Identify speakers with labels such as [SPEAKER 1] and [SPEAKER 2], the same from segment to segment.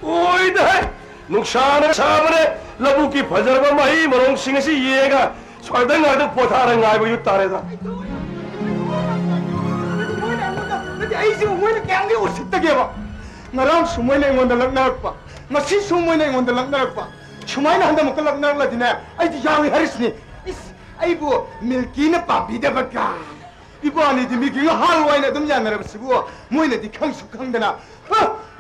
[SPEAKER 1] 오이다 농사는 사번에 러부기 버저버 마이 모롱싱시 이해가 솔당 나도 보타랑 알고 있다래다
[SPEAKER 2] ai 지금 뭐는 깡게 오셨다게 봐. 나랑 수모이네 건들 락나락봐. 나시 수모이네 건들 락나락봐. 수모이나 한다 먹고 락나락라디네. 아이디 양이 하리스니. 아이고 밀기는 밥이다버까. 이거 아니지 밀기가 할와이나 좀 양나라버시고 뭐이네 디 강숙강되나.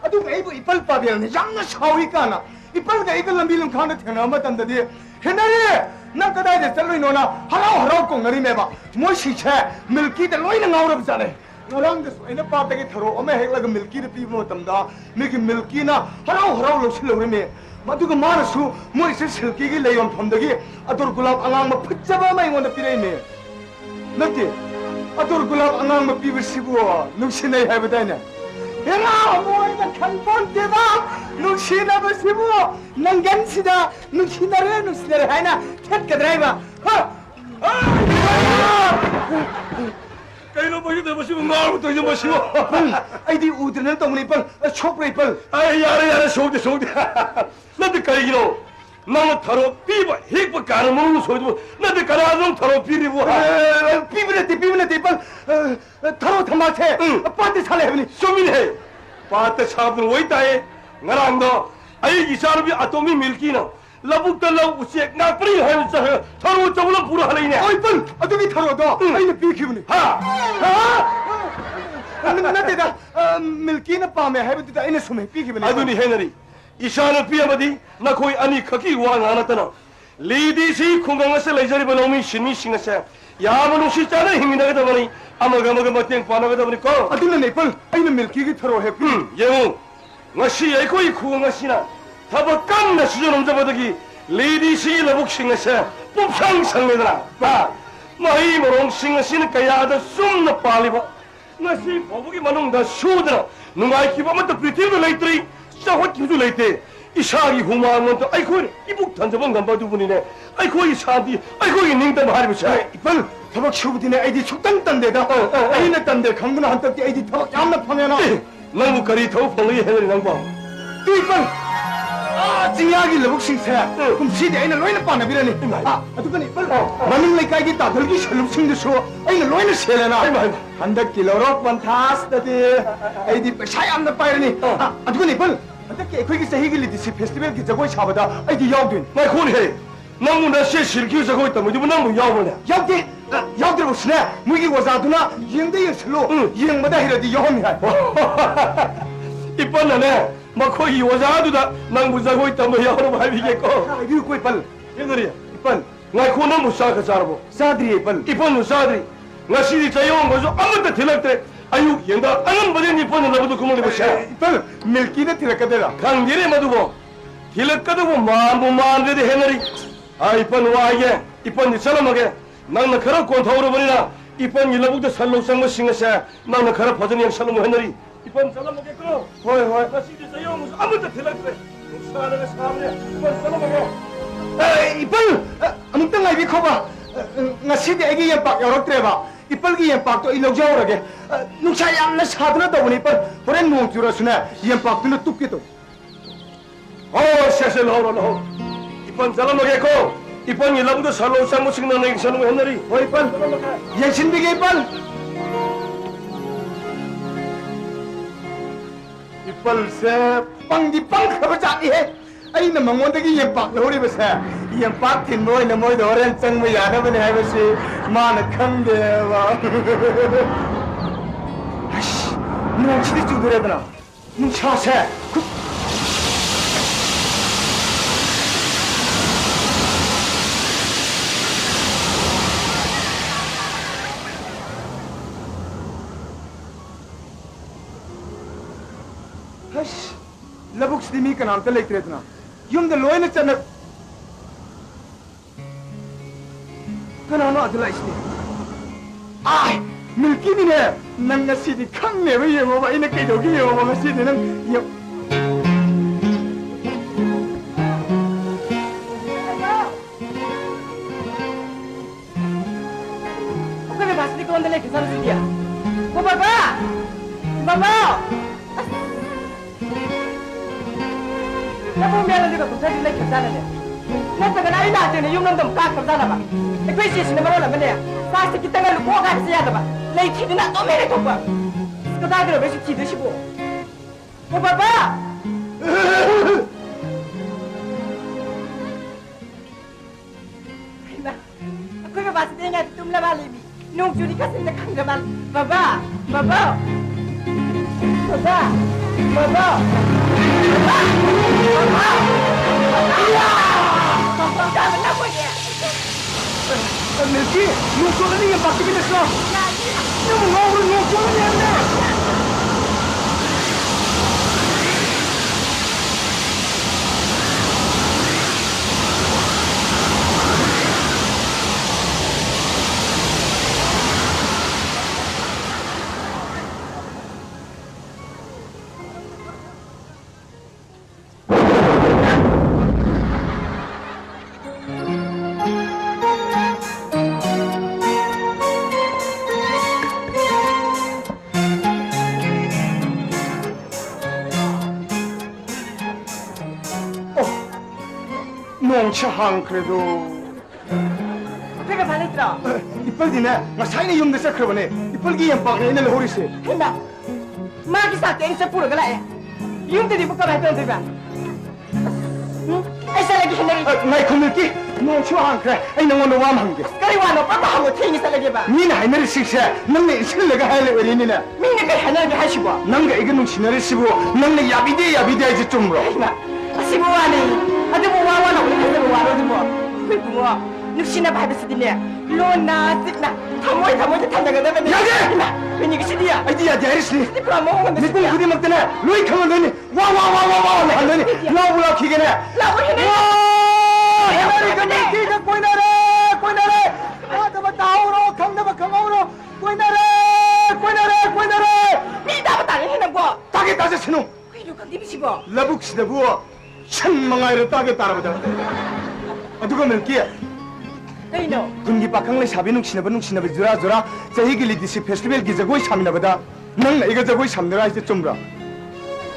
[SPEAKER 2] 아두 아이고 이빨 밥이라네. 양나 사위까나. 이빨가 이걸로 밀는 가는 태나 맞단다디. 해나리 나 그다이데 셀로이노나 하라오 공나리 매봐. 뭐 시체 밀기데 로이는 나오라잖아. 나랑도 소이나 빠르게 타로 어메 해라가 밀키를 피부 못한다. 밀키나 하라오 놓실려그러면 마두가 말아서 뭐이세 실기기 레이온 펌덕이 아도르 굴랍 앙앙마 푸짜바마 이원다 피레이네. 너티 아도르 굴랍 앙앙마 피부시고 누시네 해보다네. 해라 뭐이나 간본 대다 누시나 버시고 난간시다 누시나를 하이나 텄가 드라이버.
[SPEAKER 1] Kayo ba yun? Tapos yung mga ito yung masyo.
[SPEAKER 2] Ay di udir na itong nipal. Chopra ipal.
[SPEAKER 1] Ay, yara, sogdi. Nadi kayo gino. Nang taro piba, hikpa kara mo sogdi mo. Nadi kara nang taro piri mo.
[SPEAKER 2] Pibi ipal. Taro tamate. Pati sale hebni.
[SPEAKER 1] Sumin he. Pati sabun woy tayo. Ngarang do. Ay, isarubi atomi milki na. Labuk talaw usik na pri hay sa taro chawla pura halay niya.
[SPEAKER 2] Ay pal, adugi taro do. Ay na piki mo ni.
[SPEAKER 1] Ha?
[SPEAKER 2] Nati da milki na pa me hebni da ina sume piki mo ni.
[SPEAKER 1] Aduni Henry. Isana piyamadi na koi ani khaki wa ngana tana. Lady si khunganga se lejari banomi shimi singa se. Yamanu si chana himina ga dabani. Amaga mateng pana ga dabani ko.
[SPEAKER 2] Aduna ne pal, ay na milki gi taro he.
[SPEAKER 1] Yemu. Ngasi ay koi khunganga sina. 타버 깜나 수저 넘자바닥이 레이디시 러북싱에서 뽑상 상매더라 봐 마이 모롱싱에서는 가야다 숨나 빨리봐 나시 버북이 만웅다 수더라 누가 기바면 또 프리티브 레이트리 싸워 기도 레이트 이샤기 후마면 또 아이고 이북 던져본 간바두 분이네 아이고 이 사디 아이고 이 닝담 하리부샤
[SPEAKER 2] 이빨 타박 슈부디네 아이디 축단단데다 아이네 단데 강문아 한떡기 아이디 타박 얌나 파면아
[SPEAKER 1] 낭부 거리 더 펑이 해내리 낭부
[SPEAKER 2] 이빨 지야기 러북싱세 그럼 시대 아이나 로이나 빠나 비라니 아두가니 이빨 마밍 레이카기 다들기 셜룩싱드쇼 아이나 로이나 셀레나 한덕 킬로로 판타스다디 아이디 샤얌나 빠이라니 아두가니 이빨 한덕기 거기 세히길리 디시 페스티벌 기 저거이 샤바다 아이디 야우든
[SPEAKER 1] 나 콘해 낭무나 시 실기 저거 있다 뭐 낭무 야우네
[SPEAKER 2] 야우데 야우드르보스네 무기 와자두나 잉데 잉슬로 잉마다 히라디 야우미하
[SPEAKER 1] 이빨나네 마코이 와자두다 낭무 저거 있다 뭐 야우로 말비겠고
[SPEAKER 2] 이거 거이 빨
[SPEAKER 1] 얘들이야
[SPEAKER 2] 빨
[SPEAKER 1] 나 코는 무사가 잘보
[SPEAKER 2] 사드리 빨
[SPEAKER 1] 이빨 사드리 나 시리 자용 거서 아무도 들었대 아유 얘가 안은 버린 이빨은 나보다 그만해 보셔
[SPEAKER 2] 빨 밀키네 들어가더라
[SPEAKER 1] 강디레 마두고 길까두고 만데데 해너리 아 이빨 와이게 이빨 니처럼하게 나는 그런 꼰타오로 버리나 이빨 일러북도 살로상모 싱어서 나는 그런 버전이 살로모 해너리 이빨 살로모게 끌어
[SPEAKER 2] 호이
[SPEAKER 1] 나 시리 자용 거서 아무도 들었대 사람을 사람을 이빨 살로모게
[SPEAKER 2] 이빨 아무튼 나이비 커봐 나 시대 애기 연박 여러 트레바 이빨기 연박도 일럭저러게 누차 얌나 사드나 더보니 이빨 보낸 몽 줄었으네 연박도 뚝기도
[SPEAKER 1] 쎄쎄 러러 이빨 살로모게 고 이빨 일러북도 살로상모 싱어는 살로모 해너리
[SPEAKER 2] 이빨 연신비게 이빨 이빨새 빵디 빵 커버자니 해 아이는 망원되게 연박 노리면서 연박 뒷모이는 모이도 오랜 짱무 야나보니 해보시 마는 큰데와 아이씨 너 치디 좀 그래야 되나 차세 아이씨 라북스디 미kan 안텔 레이트레드나 yumda loyna chana kanano adla isni ai milkini ne nang ngasidi khangne ba yemo ba ina kai dogi yemo ba ngasidi nang yem
[SPEAKER 3] Apa basni ko andale ke sana sidia ko baba 나보면 내가 무슨 일을 괜찮은데. 나서가 나이 나한테는 용남도 깎았잖아 봐. 그 시시는 말로 하면야. 사실 기타가 놓고 가지야 봐. 내 기도나 또 매래 돈 봐. 그다음에 왜 시키 드시고. 뭐 봐봐. Aku pasti ingat tumla balibi. Nung juri kasih nak kanggaman. Baba, baba, baba, baba, baba, iya. Kamu nak apa dia?
[SPEAKER 2] Milky, musuh ni yang pasti kita semua. Ni mengawal musuh ni ada. 농차항 그래도
[SPEAKER 3] Kau balik terus.
[SPEAKER 2] 이빨디네 나 사이네 용대서 그러네 이빨기 연방에 있는 호리스
[SPEAKER 3] Hendak. Mak kisah tu yang sepuluh kelak ya. Yung tadi buka batu tu bang. Aisyah lagi hendak.
[SPEAKER 2] 나이 건들기 농차항 그래 아이 너는 와만 한게
[SPEAKER 3] Kali wana apa hamu tinggi lagi bang.
[SPEAKER 2] 니는 하이너리 식사 너네 실내가 하려 어린이네
[SPEAKER 3] Minyak kau hendak hasil buat.
[SPEAKER 2] 너가 이거 농치너리 시부 너네 야비대 이제 좀 물어
[SPEAKER 3] Hendak. Asyik buat ni. Ada buat wana boleh ada buat tu buat. Kau buat. Nuksina bahasa sedihnya. Lona sikna. Tamoy tanda kata benda.
[SPEAKER 2] Ya je.
[SPEAKER 3] Ini kesedia.
[SPEAKER 2] 아이디야 대리스니
[SPEAKER 3] Ini promo kan
[SPEAKER 2] 니꾼 그디 먹더네 로이 카면 너니 와와와와와 하더니 라불라 키게네
[SPEAKER 3] Lagu ini.
[SPEAKER 2] 해마리 건들기가 꼬이나래 아 저거 나오로 강나봐 강아오로 꼬이나래
[SPEAKER 3] Ni dapat tanya hendak buat.
[SPEAKER 2] 따게 따져 신호
[SPEAKER 3] Kau hidup kan di sini buat.
[SPEAKER 2] 라북시다 부어 천망아이를 따게 따라보자 누가 멜기야
[SPEAKER 3] Kau ini.
[SPEAKER 2] 군기 박항래 샤비 눅시나바 주라 자히기 리디시 페스티벌 기자고이 참나보다 넌 이거 저고이 참느라 이제 좀 봐.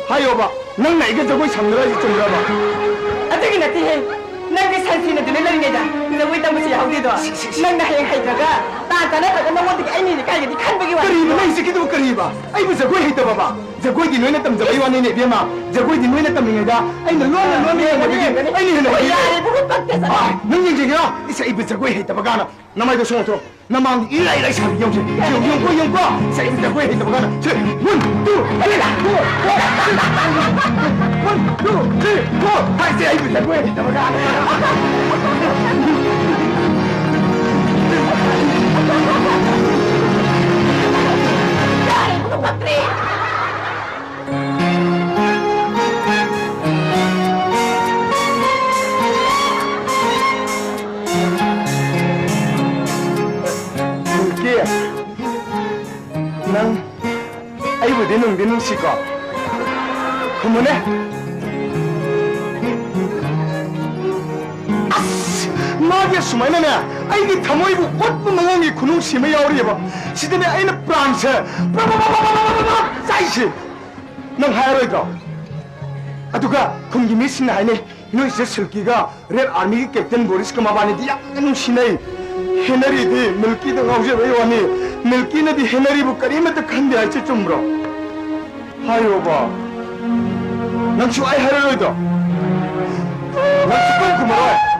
[SPEAKER 2] 하여봐 넌 이거 저고이 참느라 이제 좀 봐봐
[SPEAKER 3] Ada kena tihe. Nanti sanksi nanti nilai ni dah. Kita buat tamu siapa dia tu. Nang dah yang hai jaga. Tak nak nang wanti ini ni kaya di kan bagi wan.
[SPEAKER 2] करीब नहीं इसे किधर करीब आई बस जगोई है तो बाबा जगोई दिन में तम जगोई वाने ने बिया जगोई दिन में तम नहीं दा आई न लोन में आई नहीं
[SPEAKER 3] Oh
[SPEAKER 2] नहीं
[SPEAKER 3] ya, bukan pakai
[SPEAKER 2] 아
[SPEAKER 3] sana.
[SPEAKER 2] नंग जगह इसे आई बस जगोई है तो बगाना नमाई तो सुनो तो नमांग इलाई शादी用过इसे आई जगोई है तो बगाना चल 1 2 3 4 हाय से आई बस जगोई है तो बगाना
[SPEAKER 3] Bukan pakai.
[SPEAKER 2] 물기야 난 아이고 내놈 씨가 그만해 마게 수마이네 아이기 타모이고 꽃부 멍ong이 군웅 심해 야오리봐 시드네 아이는 프랑스 빠바바바바바바바 사이시 넌 하야로이가 아두가 공기 미신 아이네 너 이제 슬기가 레드 아미 캡틴 보리스 마바니 약간 신의 헤너리디 밀키도 나오지 왜 와니 밀키는 헤너리 부까리면 간데 알지 좀 물어 하여봐 난 좋아해 하야로이다 난 죽을 그만해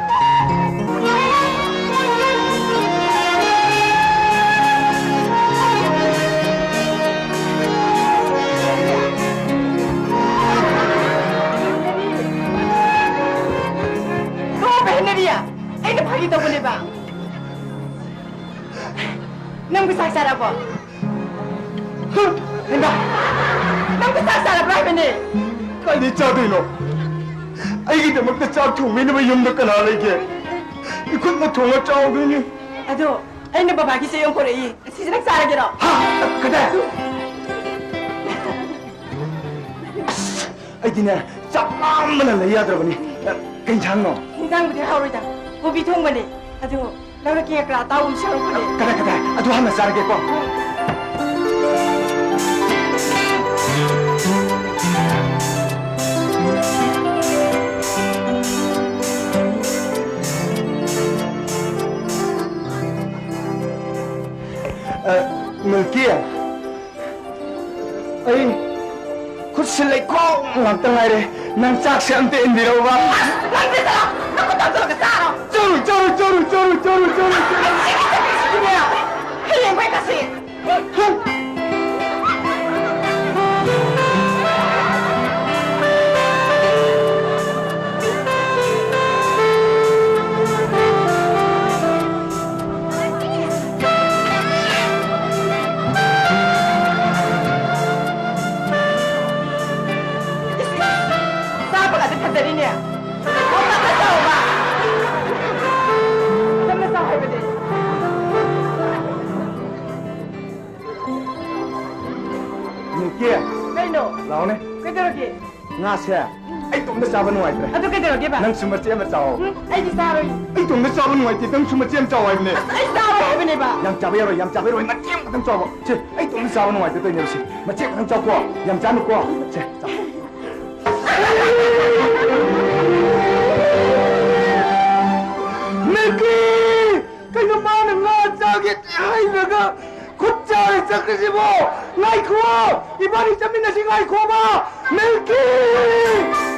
[SPEAKER 3] Dia, ini pagi tu boleh bang. Nang bisa cara apa? Hendak. Nang bisa cara apa ini?
[SPEAKER 2] Kau ni cakap ini, aiki dah makna cakap tu, mana boleh yang nak kenal lagi. Ikut nak thong cakap ini.
[SPEAKER 3] Aduh, ini bapa kisah yang korei. Sisi nak cara kira.
[SPEAKER 2] Ha, kata. Aiki ni cakap mana lagi ada ni? Kencang no.
[SPEAKER 3] Hinggang budi haru dah. Hobi thong bani. Aduh, lalu kira kira tahu siapa kau ni.
[SPEAKER 2] Kata. Aduh, hana cara ke kau. ꯉꯥꯏꯔꯦ ꯅꯪ ꯆꯥꯛꯁꯦ ꯑꯝꯇ ꯏꯟꯕꯤꯔꯧꯕ
[SPEAKER 3] ꯅꯪꯗꯤꯗ ꯅꯪ ꯇꯧꯔꯒ ꯆꯥꯔꯣ
[SPEAKER 2] ꯆꯣꯔꯨ
[SPEAKER 3] hiyeng gue kasih siapa gak dekat dari ini ya? Kau tak tahu, Pak. Jangan sampai begitu.
[SPEAKER 2] kia
[SPEAKER 3] Kaino,
[SPEAKER 2] lao ne
[SPEAKER 3] kaiderogi?
[SPEAKER 2] nga se ai tum da chaba nuai tre
[SPEAKER 3] Adu kaiderogi ba?
[SPEAKER 2] nang sumar chem chao
[SPEAKER 3] Ai di saroi.
[SPEAKER 2] ai tum da chaba nuai ti tang sumar chem chao ai ne
[SPEAKER 3] Ai saroi hebne ba?
[SPEAKER 2] yang chaba yaro ma chem tang chao che ai tum da chaba nuai ti toi ne si ma che tang chao ko yang cha nu ko che chao Niki kai na ma na nga cha ge ai na ga खुच्चाले चक्रेसी भो नाइ खो इबारी जमिन नसी गाई खो बा मिल्की